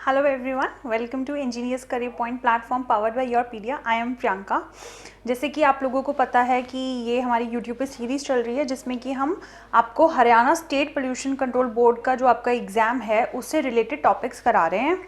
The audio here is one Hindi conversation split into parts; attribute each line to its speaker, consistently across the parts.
Speaker 1: Hello everyone, welcome to Engineers Career Point platform powered by Yourpedia. I am Priyanka. जैसे कि आप लोगों को पता है कि ये हमारी YouTube पे सीरीज़ चल रही है जिसमें कि हम आपको Haryana state pollution control board का जो आपका एग्ज़ाम है उससे रिलेटेड टॉपिक्स करा रहे हैं।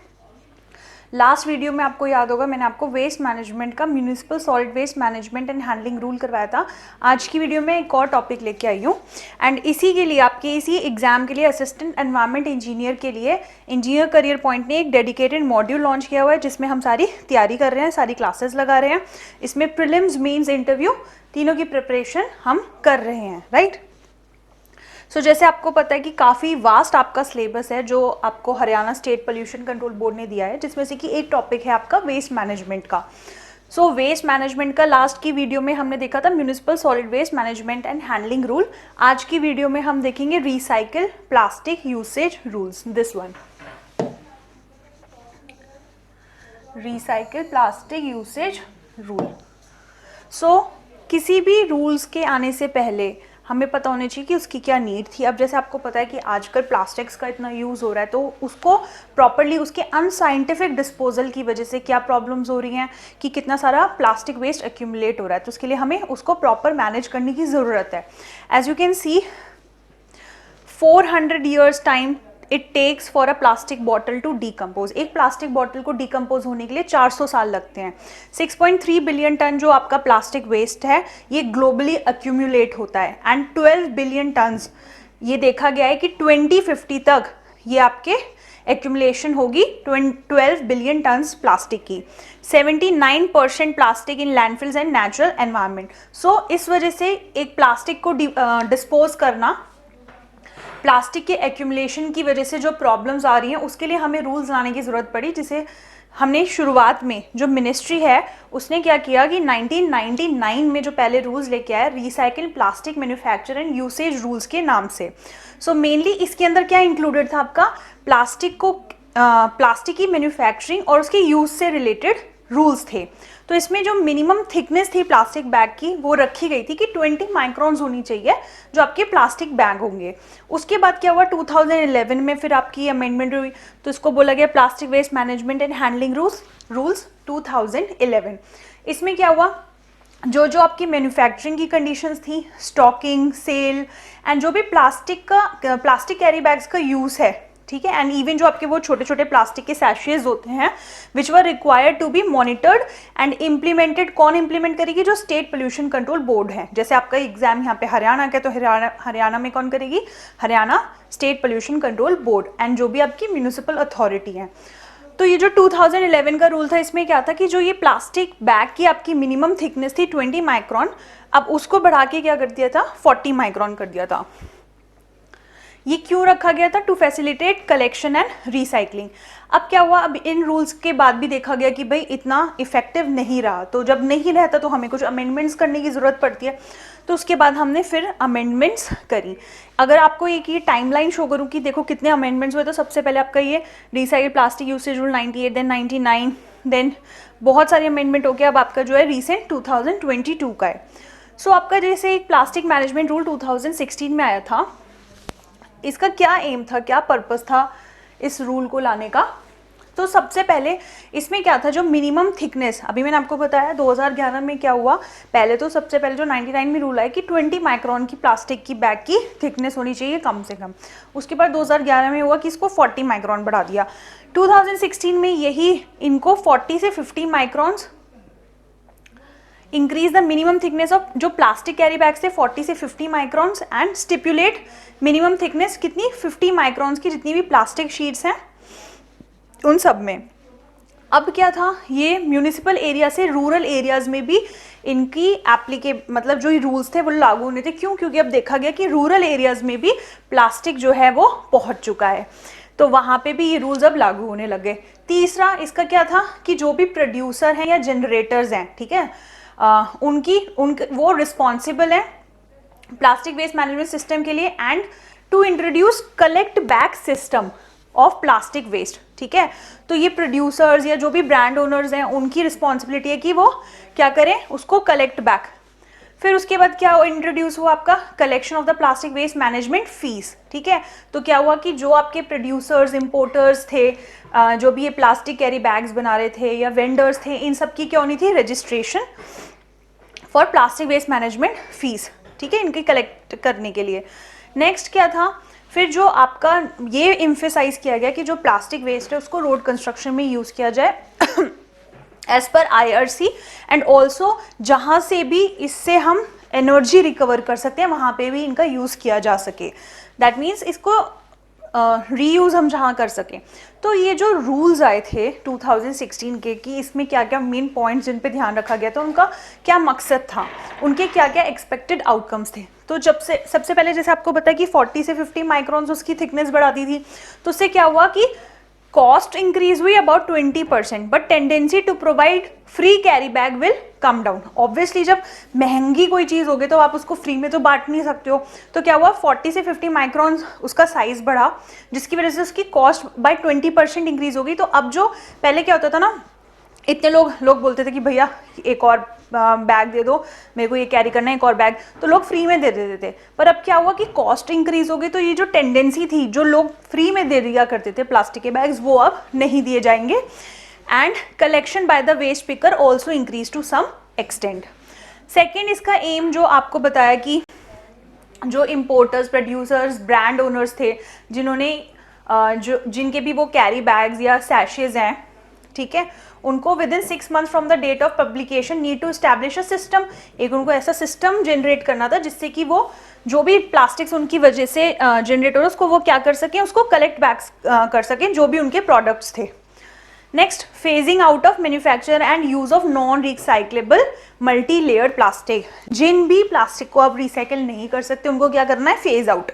Speaker 1: लास्ट वीडियो में आपको याद होगा मैंने आपको वेस्ट मैनेजमेंट का municipal solid waste management and handling rule करवाया था। आज की वीडियो में एक और टॉपिक लेके आई हूँ एंड इसी के लिए आपके इसी एग्जाम के लिए असिस्टेंट एनवायरनमेंट इंजीनियर के लिए इंजीनियर करियर पॉइंट ने एक डेडिकेटेड मॉड्यूल लॉन्च किया हुआ है जिसमें हम सारी तैयारी कर रहे हैं, सारी क्लासेस लगा रहे हैं। इसमें प्रीलिम्स, मेंस, इंटरव्यू तीनों की प्रिपरेशन हम कर रहे हैं, राइट। सो जैसे आपको पता है कि काफ़ी वास्ट आपका सिलेबस है जो आपको Haryana state pollution control board ने दिया है, जिसमें से कि एक टॉपिक है आपका वेस्ट मैनेजमेंट का। सो वेस्ट मैनेजमेंट का लास्ट की वीडियो में हमने देखा था municipal solid waste management and handling rule. आज की वीडियो में हम देखेंगे recycle plastic usage rules. This one, recycle plastic usage rule. So किसी भी रूल्स के आने से पहले हमें पता होना चाहिए कि उसकी क्या नीड थी। अब जैसे आपको पता है कि आजकल प्लास्टिक्स का इतना यूज़ हो रहा है तो उसको प्रॉपरली उसके अनसाइंटिफिक डिस्पोजल की वजह से क्या प्रॉब्लम्स हो रही हैं कि कितना सारा प्लास्टिक वेस्ट एक्यूमुलेट हो रहा है, तो उसके लिए हमें उसको प्रॉपर मैनेज करने की ज़रूरत है। As you can see 400 years time it takes for a plastic bottle to decompose. एक प्लास्टिक बॉटल को डीकम्पोज होने के लिए 400 साल लगते हैं। 6.3 बिलियन टन जो आपका प्लास्टिक वेस्ट है ये ग्लोबली अक्यूमुलेट होता है एंड 12 बिलियन टन्स ये देखा गया है कि 2050 तक ये आपके एक्यूमुलेशन होगी 12 बिलियन टन्स प्लास्टिक की। 79% plastic in landfills and natural environment. So इस वजह से एक प्लास्टिक को डिस्पोज करना, प्लास्टिक के एक्यूमुलेशन की वजह से जो प्रॉब्लम्स आ रही हैं उसके लिए हमें रूल्स लाने की ज़रूरत पड़ी, जिसे हमने शुरुआत में जो मिनिस्ट्री है उसने क्या किया कि 1999 में जो पहले रूल्स लेके आया recycle plastic manufacture and usage rules के नाम से। सो मेनली इसके अंदर क्या इंक्लूडेड था आपका प्लास्टिक की मैन्युफैक्चरिंग और उसके यूज से रिलेटेड रूल्स थे। तो इसमें जो मिनिमम थिकनेस थी प्लास्टिक बैग की वो रखी गई थी कि 20 माइक्रॉन्स होनी चाहिए जो आपके प्लास्टिक बैग होंगे। उसके बाद क्या हुआ 2011 में फिर आपकी अमेंडमेंट हुई तो इसको बोला गया plastic waste management and handling rules 2011। इसमें क्या हुआ, जो आपकी मैन्युफैक्चरिंग की कंडीशंस थी, स्टॉकिंग, सेल एंड जो भी प्लास्टिक कैरी बैग्स का यूज़ है, ठीक है, एंड इवन जो आपके वो छोटे छोटे प्लास्टिक के सैशेज होते हैं which were required to be monitored and implemented. कौन इम्प्लीमेंट करेगी? जो स्टेट पोल्यूशन कंट्रोल बोर्ड है। जैसे आपका एग्जाम यहाँ पे हरियाणा का, तो हरियाणा में कौन करेगी? Haryana state pollution control board and जो भी आपकी म्यूनिसिपल अथॉरिटी है। तो ये जो 2011 का रूल था इसमें क्या था कि जो ये प्लास्टिक बैग की आपकी मिनिमम थिकनेस थी 20 माइक्रॉन, अब उसको बढ़ा के क्या कर दिया था 40 माइक्रॉन कर दिया था। ये क्यों रखा गया था? To facilitate collection and recycling. अब क्या हुआ, अब इन रूल्स के बाद भी देखा गया कि भाई इतना इफेक्टिव नहीं रहा, तो जब नहीं रहता तो हमें कुछ अमेंडमेंट्स करने की ज़रूरत पड़ती है। तो उसके बाद हमने फिर अमेंडमेंट्स करी। अगर आपको एक ये टाइमलाइन शो करूँ कि देखो कितने अमेंडमेंट्स हुए, तो सबसे पहले आपका ये recycle plastic usage rule 98, then 99, then बहुत सारे अमेंडमेंट हो गया। अब आपका जो है रिसेंट 2022 का है। सो आपका जैसे एक प्लास्टिक मैनेजमेंट रूल 2016 में आया था, इसका क्या एम था, क्या पर्पस था इस रूल को लाने का? तो सबसे पहले इसमें क्या था, जो मिनिमम थिकनेस, अभी मैंने आपको बताया 2011 में क्या हुआ, पहले तो सबसे पहले जो 99 में रूल आया कि 20 माइक्रॉन की प्लास्टिक की बैग की थिकनेस होनी चाहिए कम से कम। उसके बाद 2011 में हुआ कि इसको 40 माइक्रॉन बढ़ा दिया। 2016 में यही इनको 40 से 50 microns increase the minimum thickness of जो प्लास्टिक कैरी बैग्स थे 40 से 50 microns and stipulate minimum thickness कितनी 50 माइक्रॉन्स की जितनी भी प्लास्टिक शीट्स हैं उन सब में। अब क्या था, ये म्यूनिसिपल एरिया से रूरल एरियाज में भी इनकी मतलब जो ये रूल्स थे वो लागू होने थे। क्यों? क्योंकि अब देखा गया कि रूरल एरियाज में भी प्लास्टिक जो है वो पहुंच चुका है, तो वहां पे भी ये रूल्स अब लागू होने लगे। तीसरा इसका क्या था कि जो भी प्रोड्यूसर हैं या जनरेटर्स हैं, ठीक है, वो रिस्पॉन्सिबल है प्लास्टिक वेस्ट मैनेजमेंट सिस्टम के लिए and to introduce collect back system of plastic waste, ठीक है। तो ये प्रोड्यूसर्स या जो भी ब्रांड ओनर्स हैं उनकी रिस्पॉन्सिबिलिटी है कि वो क्या करें, उसको कलेक्ट बैक। फिर उसके बाद क्या इंट्रोड्यूस हुआ आपका collection of the plastic waste management fees, ठीक है। तो क्या हुआ कि जो आपके प्रोड्यूसर्स इंपोर्टर्स थे, जो भी ये प्लास्टिक कैरी बैग्स बना रहे थे या वेंडर्स थे, इन सब की क्या होनी थी, registration for plastic waste management fees, ठीक है, इनकी कलेक्ट करने के लिए। नेक्स्ट क्या था, फिर जो आपका ये एम्फेसाइज किया गया कि जो प्लास्टिक वेस्ट है उसको रोड कंस्ट्रक्शन में यूज़ किया जाए as per IRC, and also जहाँ से भी इससे हम एनर्जी रिकवर कर सकते हैं वहाँ पे भी इनका यूज़ किया जा सके। दैट मीन्स इसको रीयूज़ हम जहाँ कर सकें। तो ये जो रूल्स आए थे 2016 के कि इसमें क्या क्या मेन पॉइंट्स जिन पे ध्यान रखा गया था, उनका क्या मकसद था, उनके क्या क्या एक्सपेक्टेड आउटकम्स थे। तो जब से सबसे पहले जैसे आपको पता है कि 40 से 50 माइक्रॉन्स उसकी थिकनेस बढ़ाती थी, तो उससे क्या हुआ कि कॉस्ट इंक्रीज हुई about 20%, but tendency to provide free carry bag will come down. Obviously जब महंगी कोई चीज़ होगी तो आप उसको फ्री में तो बांट नहीं सकते हो। तो क्या हुआ, 40 से 50 माइक्रॉन उसका साइज बढ़ा, जिसकी वजह से उसकी कॉस्ट बाय 20% इंक्रीज होगी। तो अब जो पहले क्या होता था ना, इतने लोग बोलते थे कि भैया एक और बैग दे दो, मेरे को ये कैरी करना है, एक और बैग, तो लोग फ्री में दे देते थे। पर अब क्या हुआ कि कॉस्ट इंक्रीज हो गई, तो ये जो टेंडेंसी थी, जो लोग फ्री में दे दिया करते थे प्लास्टिक के बैग्स, वो अब नहीं दिए जाएंगे। And collection by the waste picker also increase to some extent. Second, इसका एम जो आपको बताया कि जो इम्पोर्टर्स, प्रोड्यूसर्स, ब्रांड ओनर्स थे, जिन्होंने जिनके भी वो कैरी बैग्स या सैशेज हैं, ठीक है, उनको within 6 months from the date of publication need to establish a system. एक उनको ऐसा सिस्टम जनरेट करना था जिससे कि वो जो भी प्लास्टिक्स उनकी वजह से जनरेट हो रहा है उसको वो क्या कर सकें, उसको कलेक्ट बैक्स कर सकें, जो भी उनके प्रोडक्ट्स थे। Next, phasing out of manufacture and use of non recyclable multi layered plastic. जिन भी प्लास्टिक को आप रिसाइकिल नहीं कर सकते उनको क्या करना है, फेज आउट।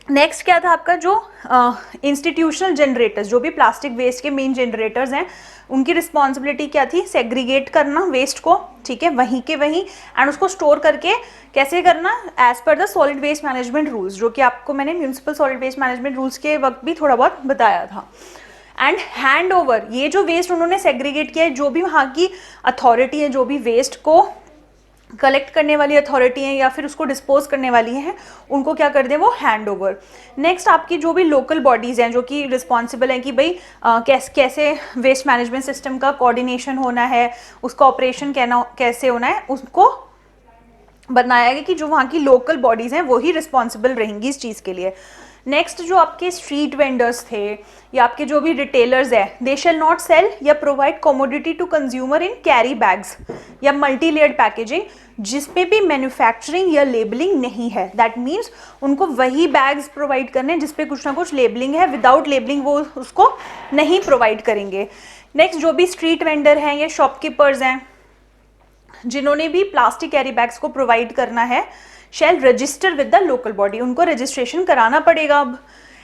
Speaker 1: नेक्स्ट क्या था आपका, जो इंस्टीट्यूशनल जनरेटर्स, जो भी प्लास्टिक वेस्ट के मेन जनरेटर्स हैं, उनकी रिस्पॉन्सिबिलिटी क्या थी, सेग्रीगेट करना वेस्ट को, ठीक है, वहीं के वहीं, एंड उसको स्टोर करके कैसे करना, as per the solid waste management rules, जो कि आपको मैंने municipal solid waste management rules के वक्त भी थोड़ा बहुत बताया था। एंड हैंड ओवर, ये जो वेस्ट उन्होंने सेग्रीगेट किया है, जो भी वहाँ की अथॉरिटी है, जो भी वेस्ट को कलेक्ट करने वाली अथॉरिटी है या फिर उसको डिस्पोज करने वाली हैं, उनको क्या कर दें, वो हैंड ओवर। नेक्स्ट, आपकी जो भी लोकल बॉडीज़ हैं जो कि रिस्पॉन्सिबल हैं कि भाई कैसे वेस्ट मैनेजमेंट सिस्टम का कोऑर्डिनेशन होना है, उसका ऑपरेशन कैसे होना है, उसको बनाया गया कि जो वहाँ की लोकल बॉडीज़ हैं वो ही रिस्पॉन्सिबल रहेंगी इस चीज़ के लिए। नेक्स्ट, जो आपके स्ट्रीट वेंडर्स थे या आपके जो भी रिटेलर्स हैं, दे शैल नॉट सेल या provide commodity to consumer in carry bags या मल्टी लेयर्ड पैकेजिंग जिसमें भी मैन्युफैक्चरिंग या लेबलिंग नहीं है। दैट मीन्स उनको वही बैग्स प्रोवाइड करने हैं जिसपे कुछ ना कुछ लेबलिंग है, विदाउट लेबलिंग वो उसको नहीं प्रोवाइड करेंगे। नेक्स्ट, जो भी स्ट्रीट वेंडर हैं या शॉपकीपर्स हैं जिन्होंने भी प्लास्टिक कैरी बैग्स को प्रोवाइड करना है, shall register with the local body, उनको रजिस्ट्रेशन कराना पड़ेगा अब।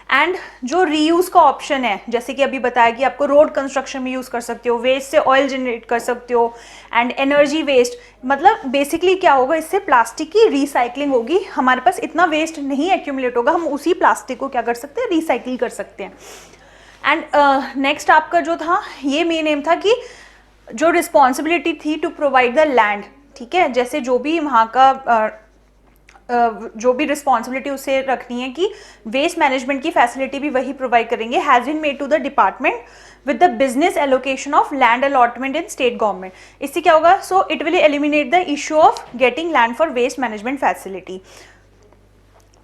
Speaker 1: एंड जो रीयूज़ का ऑप्शन है, जैसे कि अभी बताया कि आपको रोड कंस्ट्रक्शन में यूज़ कर सकते हो, वेस्ट से ऑयल जनरेट कर सकते हो, एंड एनर्जी वेस्ट, मतलब बेसिकली क्या होगा, इससे प्लास्टिक की रिसाइकलिंग होगी, हमारे पास इतना वेस्ट नहीं एक्यूमुलेट होगा, हम उसी प्लास्टिक को क्या कर सकते हैं, रिसाइकिल कर सकते हैं। एंड नेक्स्ट आपका जो था, ये मेन एम था कि जो रिस्पॉन्सिबिलिटी थी टू प्रोवाइड द लैंड, ठीक है, जैसे जो भी वहाँ का जो भी रिस्पॉन्सिबिलिटी उसे रखनी है कि वेस्ट मैनेजमेंट की फैसिलिटी भी वही प्रोवाइड करेंगे, has been made to the department with the business allocation of land allotment in state government. इससे क्या होगा, so it will eliminate the issue of getting land for waste management facility.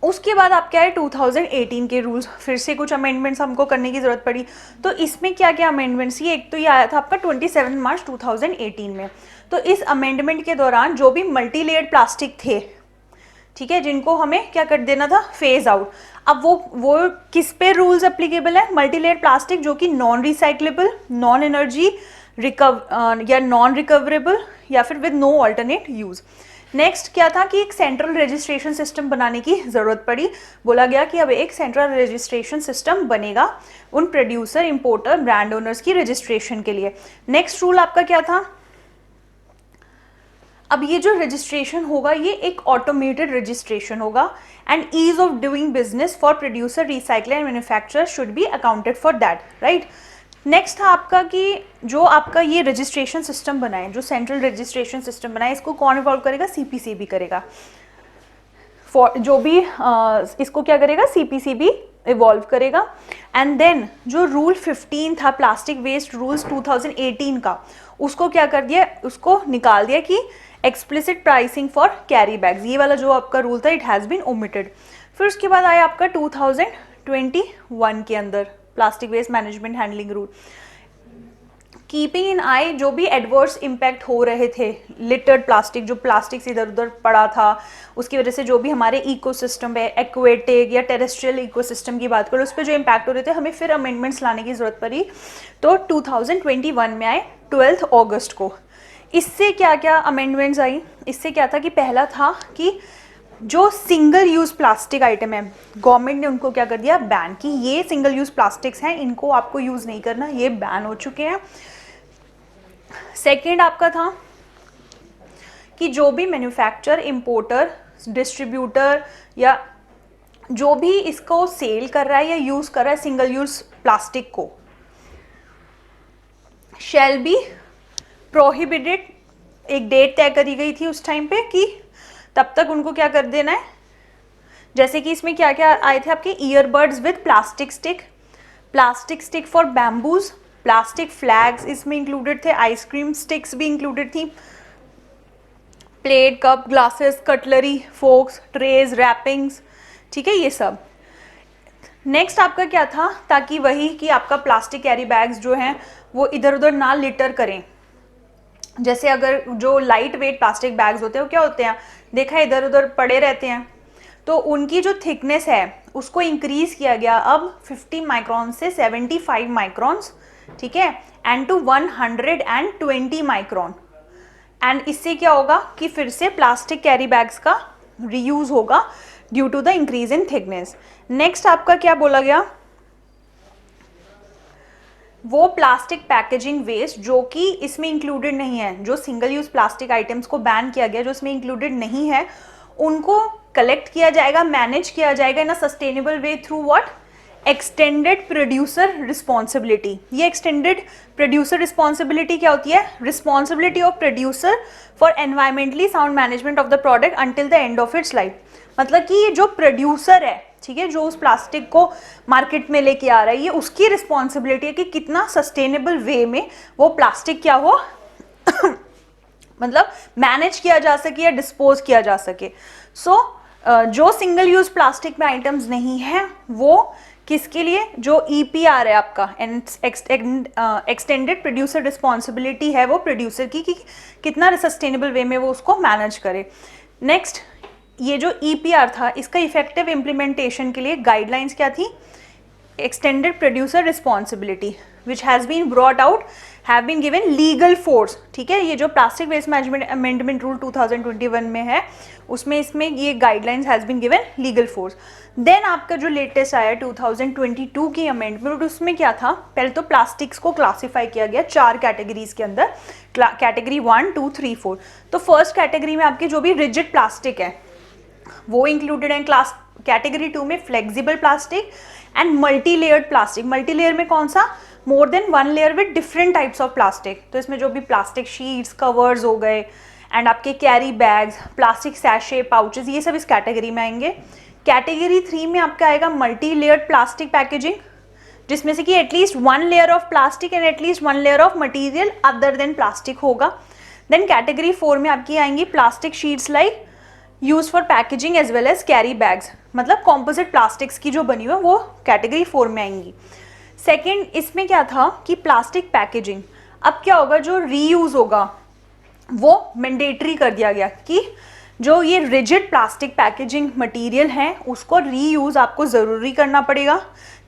Speaker 1: उसके बाद आप क्या है, 2018 के रूल्स, फिर से कुछ अमेंडमेंट्स हमको करने की ज़रूरत पड़ी। तो इसमें क्या क्या अमेंडमेंट्स, ये एक तो ये आया था आपका 27 मार्च 2018 में। तो इस अमेंडमेंट के दौरान जो भी मल्टी लेयर्ड प्लास्टिक थे, ठीक है, जिनको हमें क्या कर देना था, फेज आउट। अब वो किस पे रूल्स एप्लीकेबल है, मल्टी लेयर्ड प्लास्टिक जो कि नॉन रिसाइक्लेबल, नॉन एनर्जी या नॉन रिकवरेबल या फिर with no alternate use. Next क्या था कि एक सेंट्रल रजिस्ट्रेशन सिस्टम बनाने की ज़रूरत पड़ी। बोला गया कि अब एक सेंट्रल रजिस्ट्रेशन सिस्टम बनेगा उन प्रोड्यूसर, इंपोर्टर, ब्रांड ओनर्स की रजिस्ट्रेशन के लिए। नेक्स्ट रूल आपका क्या था, अब ये जो रजिस्ट्रेशन होगा ये एक ऑटोमेटेड रजिस्ट्रेशन होगा, and ease of doing business for producer, recycler and manufacturer should be accounted for that, right. Next था आपका कि जो आपका ये रजिस्ट्रेशन सिस्टम बना है, जो सेंट्रल रजिस्ट्रेशन सिस्टम बना है, इसको कौन इवॉल्व करेगा? सीपीसीबी करेगा। फॉर जो भी इसको क्या करेगा? सीपीसीबी इवॉल्व करेगा। एंड देन जो रूल 15 था प्लास्टिक वेस्ट रूल्स 2018 का, उसको क्या कर दिया? उसको निकाल दिया कि explicit pricing for carry bags, ये वाला जो आपका रूल था इट हैज़ बीन ओमिटेड। फिर उसके बाद आया आपका 2021 के अंदर plastic waste management handling rule. Keeping in eye जो भी एडवर्स इम्पैक्ट हो रहे थे, लिटर्ड प्लास्टिक, जो प्लास्टिक इधर उधर पड़ा था, उसकी वजह से जो भी हमारे इकोसिस्टम है, एक्वेटिक या टेरेस्ट्रियल इकोसिस्टम की बात करें, उस पर जो इम्पैक्ट हो रहे थे, हमें फिर अमेंडमेंट्स लाने की ज़रूरत पड़ी। तो 2021 में आए 12 अगस्त को। इससे क्या क्या अमेंडमेंट्स आई? इससे क्या था कि पहला था कि जो सिंगल यूज़ प्लास्टिक आइटम है, गवर्नमेंट ने उनको क्या कर दिया? बैन, कि ये सिंगल यूज़ प्लास्टिक्स हैं, इनको आपको यूज़ नहीं करना, ये बैन हो चुके हैं। सेकेंड आपका था कि जो भी मैन्युफैक्चर, इंपोर्टर, डिस्ट्रीब्यूटर या जो भी इसको सेल कर रहा है या यूज़ कर रहा है सिंगल यूज़ प्लास्टिक को, शैल बी प्रोहिबिटेड। एक डेट तय करी गई थी उस टाइम पे कि तब तक उनको क्या कर देना है। जैसे कि इसमें क्या क्या आए थे आपके? Earbuds with plastic stick for bamboos, plastic flags इसमें इंक्लूडेड थे, आइसक्रीम स्टिक्स भी इंक्लूडेड थी, plate, cup, glasses, cutlery, forks, trays, wrappings, ठीक है, ये सब। नेक्स्ट आपका क्या था? ताकि वही कि आपका प्लास्टिक कैरी बैग्स जो हैं वो इधर उधर ना लिटर करें। जैसे अगर जो लाइट वेट प्लास्टिक बैग्स होते हैं वो क्या होते हैं, देखा है, इधर उधर पड़े रहते हैं, तो उनकी जो थिकनेस है उसको इंक्रीज किया गया अब 50 माइक्रॉन से 75 माइक्रॉन्स, ठीक है, एंड टू 120 माइक्रॉन। एंड इससे क्या होगा कि फिर से प्लास्टिक कैरी बैग्स का रीयूज होगा due to the increase in thickness. Next आपका क्या बोला गया? वो प्लास्टिक पैकेजिंग वेस्ट जो कि इसमें इंक्लूडेड नहीं है, जो सिंगल यूज प्लास्टिक आइटम्स को बैन किया गया, जो इसमें इंक्लूडेड नहीं है, उनको कलेक्ट किया जाएगा, मैनेज किया जाएगा in a sustainable way through what? Extended producer responsibility. ये एक्सटेंडेड प्रोड्यूसर रिस्पॉन्सिबिलिटी क्या होती है? Responsibility of producer for environmentally sound management of the product until the end of its life. मतलब कि ये जो प्रोड्यूसर है, ठीक है, जो उस प्लास्टिक को मार्केट में लेके आ रहा है, ये उसकी रिस्पॉन्सिबिलिटी है कि कितना सस्टेनेबल वे में वो प्लास्टिक क्या हो मतलब मैनेज किया जा सके या डिस्पोज किया जा सके। सो जो सिंगल यूज प्लास्टिक में आइटम्स नहीं है वो किसके लिए? जो EPR है आपका, एक्सटेंडेड प्रोड्यूसर रिस्पॉन्सिबिलिटी है वो प्रोड्यूसर की कि कितना सस्टेनेबल वे में वो उसको मैनेज करे। नेक्स्ट, ये जो EPR था इसका इफेक्टिव इम्प्लीमेंटेशन के लिए गाइडलाइंस क्या थी? Extended producer responsibility which has been brought out have been given legal force, ठीक है। ये जो plastic waste management amendment rule 2021 में है उसमें इसमें ये guidelines has been given legal force. Then आपका जो लेटेस्ट आया 2022 की अमेंडमेंट, उसमें क्या था? पहले तो प्लास्टिक्स को क्लासीफाई किया गया 4 कैटेगरीज के अंदर, कैटेगरी 1, 2, 3, 4। तो फर्स्ट कैटेगरी में आपके जो भी रिजिड प्लास्टिक है वो इंक्लूडेड है। क्लास कैटेगरी 2 में flexible plastic and multi layered plastic. Multi layer में कौन सा? More than 1 layer with different types of plastic. तो इसमें जो भी प्लास्टिक शीट्स, कवर्स हो गए एंड आपके carry bags, plastic sachet, pouches, ये सब इस कैटेगरी में आएंगे। कैटेगरी 3 में आपका आएगा मल्टी लेयर्ड प्लास्टिक पैकेजिंग, जिसमें से कि at least 1 layer of plastic and at least 1 layer of material other than plastic होगा। देन कैटेगरी 4 में आपकी आएंगी plastic sheets like use for packaging as well as carry bags, मतलब कॉम्पोजिट प्लास्टिक्स की जो बनी हुई है वो कैटेगरी 4 में आएंगी। सेकेंड, इसमें क्या था कि प्लास्टिक पैकेजिंग, अब क्या होगा, जो रीयूज होगा वो मैंडेटरी कर दिया गया कि जो ये रिजिड प्लास्टिक पैकेजिंग मटेरियल है उसको रीयूज आपको ज़रूरी करना पड़ेगा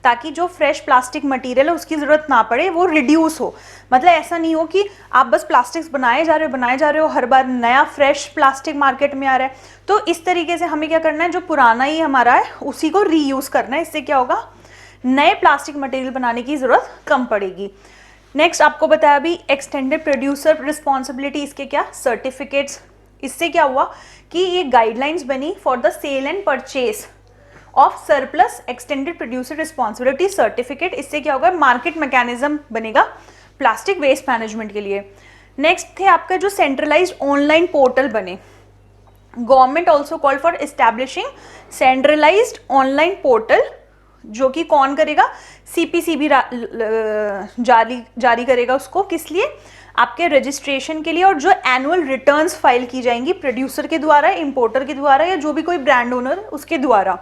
Speaker 1: ताकि जो फ्रेश प्लास्टिक मटेरियल है उसकी ज़रूरत ना पड़े, वो रिड्यूस हो। मतलब ऐसा नहीं हो कि आप बस प्लास्टिक्स बनाए जा रहे हो, हर बार नया फ्रेश प्लास्टिक मार्केट में आ रहा है। तो इस तरीके से हमें क्या करना है, जो पुराना ही हमारा है उसी को रीयूज़ करना है। इससे क्या होगा, नए प्लास्टिक मटेरियल बनाने की ज़रूरत कम पड़ेगी। नेक्स्ट आपको बताया अभी एक्सटेंडेड प्रोड्यूसर रिस्पॉन्सिबिलिटी, इसके क्या सर्टिफिकेट्स। इससे क्या हुआ कि ये गाइडलाइंस बनी for the sale and purchase of surplus extended producer responsibility certificate. इससे क्या होगा, मार्केट मैकेनिज्म बनेगा प्लास्टिक वेस्ट मैनेजमेंट के लिए। नेक्स्ट थे आपका जो सेंट्रलाइज्ड ऑनलाइन पोर्टल बने। Government also call for establishing centralised online portal, जो कि कौन करेगा, सीपीसीबी जारी करेगा उसको, किस लिए, आपके रजिस्ट्रेशन के लिए, और जो एनुअल रिटर्न्स फाइल की जाएंगी प्रोड्यूसर के द्वारा, इंपोर्टर के द्वारा, या जो भी कोई ब्रांड ओनर उसके द्वारा।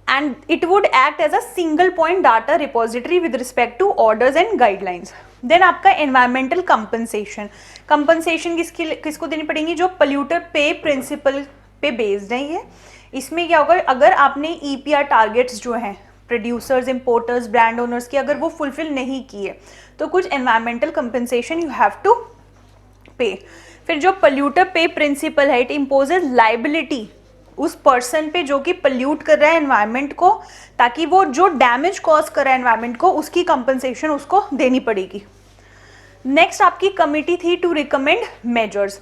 Speaker 1: And it would act as a single point data repository with respect to orders and guidelines. Then आपका एनवायरमेंटल कंपनसेशन। कंपनसेशन किसको देनी पड़ेगी, जो पोल्यूटर पे प्रिंसिपल पे बेस्ड है ये। इसमें क्या होगा, अगर आपने ईपीआर टारगेट्स जो हैं प्रोड्यूसर्स, इंपोर्टर्स, ब्रांड ओनर्स की, अगर वो फुलफिल नहीं किए तो कुछ environmental compensation you have to pay. फिर जो पोल्यूटर पे प्रिंसिपल है, इट इम्पोजेज लाइबिलिटी उस पर्सन पे जो कि पोल्यूट कर रहा है एनवायरनमेंट को, ताकि वो जो डैमेज कॉज कर रहा है एनवायरनमेंट को उसकी कंपनसेशन उसको देनी पड़ेगी। नेक्स्ट आपकी कमिटी थी टू रिकमेंड मेजर्स।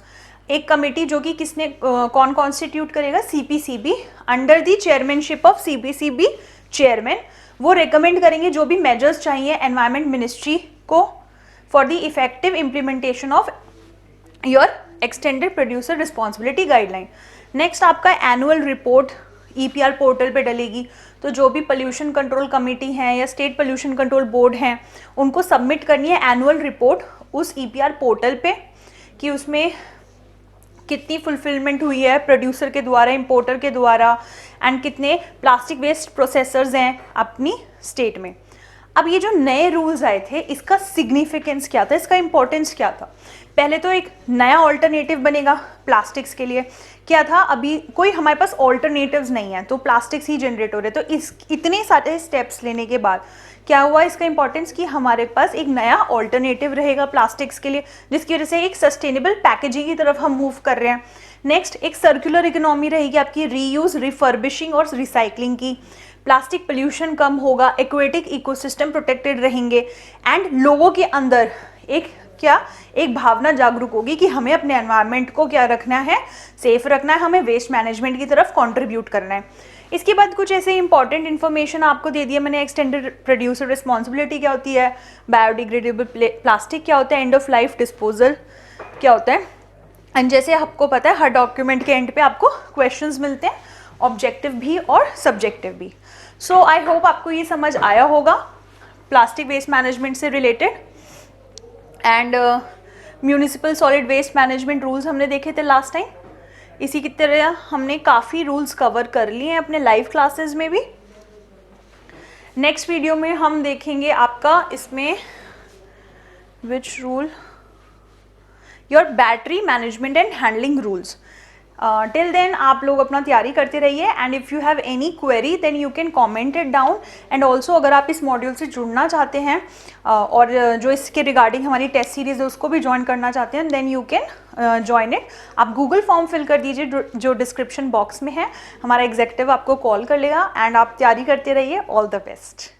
Speaker 1: एक कमेटी जो कि किसने कौन कॉन्स्टिट्यूट करेगा, CPCB, under the chairmanship of CPCB chairman. वो रिकमेंड करेंगे जो भी मेजर्स चाहिए एनवायरनमेंट मिनिस्ट्री को for the effective implementation of your extended producer responsibility guideline. Next आपका एनुअल रिपोर्ट ईपीआर पोर्टल पे डलेगी, तो जो भी पोल्यूशन कंट्रोल कमेटी हैं या स्टेट पोल्यूशन कंट्रोल बोर्ड हैं उनको सबमिट करनी है एनुअल रिपोर्ट उस ईपीआर पोर्टल पे, कि उसमें कितनी फुलफिलमेंट हुई है प्रोड्यूसर के द्वारा, इंपोर्टर के द्वारा, एंड कितने प्लास्टिक वेस्ट प्रोसेसर्स हैं अपनी स्टेट में। अब ये जो नए रूल्स आए थे इसका सिग्निफिकेंस क्या था, इसका इंपॉर्टेंस क्या था। पहले तो एक नया ऑल्टरनेटिव बनेगा प्लास्टिक्स के लिए। क्या था, अभी कोई हमारे पास ऑल्टरनेटिव्स नहीं है तो प्लास्टिक्स ही जनरेट हो रहे, तो इस इतने सारे स्टेप्स लेने के बाद क्या हुआ, इसका इंपॉर्टेंस कि हमारे पास एक नया ऑल्टरनेटिव रहेगा प्लास्टिक्स के लिए, जिसकी वजह से एक सस्टेनेबल पैकेजिंग की तरफ हम मूव कर रहे हैं। नेक्स्ट एक सर्कुलर इकोनॉमी रहेगी आपकी, रीयूज, रिफर्बिशिंग और रिसाइकलिंग की। प्लास्टिक पोल्यूशन कम होगा, एक्वेटिक इकोसिस्टम प्रोटेक्टेड रहेंगे, एंड लोगों के अंदर एक भावना जागरूक होगी कि हमें अपने एनवायरनमेंट को क्या रखना है, सेफ रखना है, हमें वेस्ट मैनेजमेंट की तरफ कंट्रीब्यूट करना है। इसके बाद कुछ ऐसे इंपॉर्टेंट इन्फॉर्मेशन आपको दे दिया मैंने, एक्सटेंडेड प्रोड्यूसर रिस्पॉन्सिबिलिटी क्या होती है, बायोडिग्रेडेबल प्लास्टिक क्या होता है, एंड ऑफ लाइफ डिस्पोजल क्या होता है। एंड जैसे आपको पता है हर डॉक्यूमेंट के एंड पे आपको क्वेश्चंस मिलते हैं, ऑब्जेक्टिव भी और सब्जेक्टिव भी। सो आई होप आपको ये समझ आया होगा प्लास्टिक वेस्ट मैनेजमेंट से related. And municipal solid waste management rules हमने देखे थे लास्ट टाइम, इसी की तरह हमने काफ़ी रूल्स कवर कर लिए हैं अपने लाइव क्लासेस में भी। नेक्स्ट वीडियो में हम देखेंगे आपका इसमें which rule, your battery management and handling rules. Till then आप लोग अपना तैयारी करते रहिए, and if you have any query then you can comment it down. And also अगर आप इस मॉड्यूल से जुड़ना चाहते हैं और जो इसके रिगार्डिंग हमारी टेस्ट सीरीज है उसको भी ज्वाइन करना चाहते हैं, then you can join it. आप गूगल फॉर्म फिल कर दीजिए जो डिस्क्रिप्शन बॉक्स में है, हमारा एग्जीक्यूटिव आपको कॉल कर लेगा, एंड आप तैयारी करते रहिए। All the best.